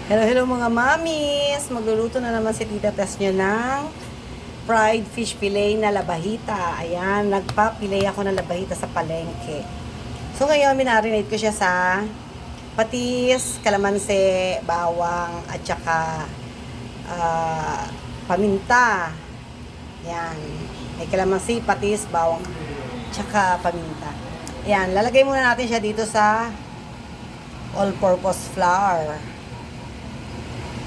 Hello, hello mga mamis! Magluluto na naman si Tita Tess nyo ng fried fish fillet na labahita. Ayan, nagpa-fillet ako ng labahita sa palengke. So ngayon, minarinate ko siya sa patis, kalamansi, bawang, at saka paminta. Ayan, may kalamansi, patis, bawang, at saka paminta. Ayan, lalagay muna natin siya dito sa all-purpose flour.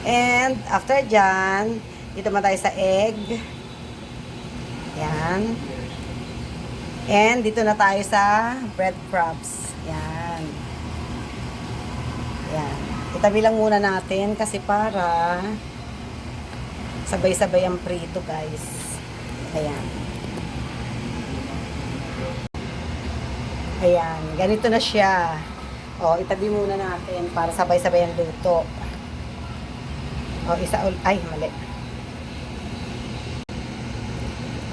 And, after dyan, dito naman tayo sa egg. Yan. And, dito na tayo sa breadcrumbs. Yan. Yan. Itabi lang muna natin kasi para sabay-sabay ang prito, guys. Ayan. Ayan. Ganito na siya. O, itabi muna natin para sabay-sabay ang luto. O, ay, mali.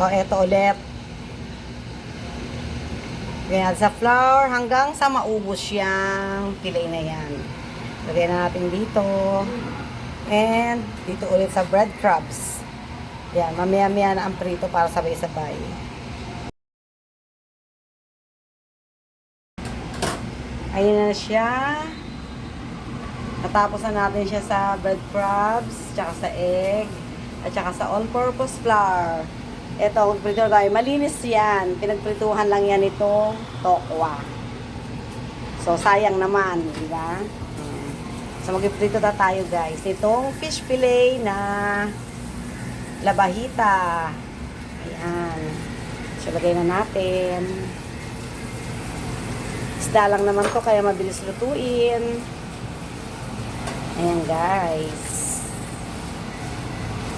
O, eto ulit. Ganyan, sa flour hanggang sa maubos yung fillet na yan. Lagyan na natin dito. And, dito ulit sa breadcrumbs. Yan, mamaya-maya na ang prito para sabay-sabay. Ayun na siya. Natapos na natin siya sa breadcrumbs, tsaka sa egg, at tsaka sa all-purpose flour. Ito, magprito tayo. Malinis yan. Pinagprituhan lang yan itong tokwa. So, sayang naman, di ba? So, magprito na tayo, guys. Itong fish fillet na labahita. Ayan. So, lagay na natin. Isda lang naman to, kaya mabilis lutuin. Ayan, guys.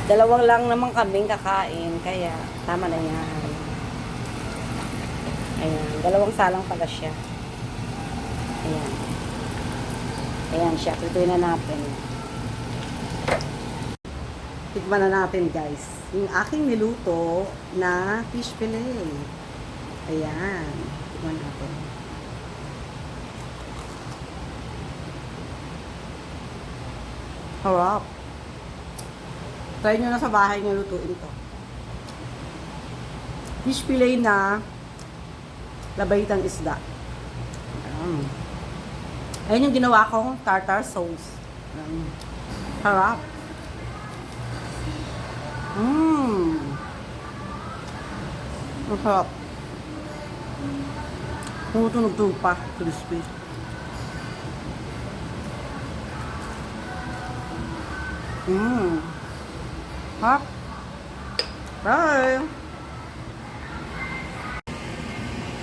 Dalawang lang naman kaming kakain, kaya tama na yan. Ayan, dalawang salang pala siya. Ayan. Ayan siya, prituin na natin. Tikman na natin, guys. Yung aking niluto na fish fillet. Ayan. Tikman natin. Harap. Try nyo na sa bahay nyo lutuin to. Fish fillet na labayitang isda. Ayun yung ginawa kong tartar sauce. Harap. Ang harap. Tumutunog pa. Crispy. Hop. Bye.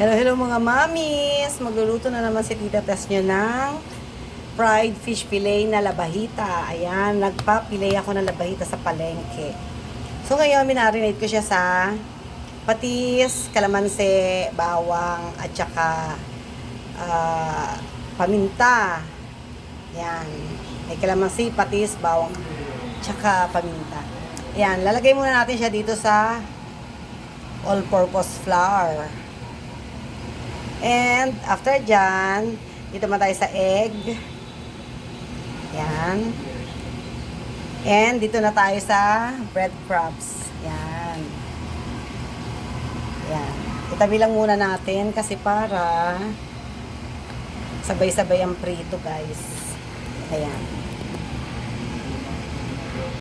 Hello, hello mga mamis. Magluluto na naman si Tita Tess nyo ng fried fish fillet na labahita. Ayan, nagpa-fillet ako ng labahita sa palengke. So ngayon, minarinate ko siya sa patis, kalamansi, bawang, at saka paminta. Ayan. May kalamansi, patis, bawang, tsaka paminta. Ayan, lalagay muna natin siya dito sa all-purpose flour. And, after dyan, dito naman tayo sa egg. Ayan. And, dito na tayo sa breadcrumbs. Ayan. Ayan. Itabi lang muna natin kasi para sabay-sabay ang prito, guys. Ayan.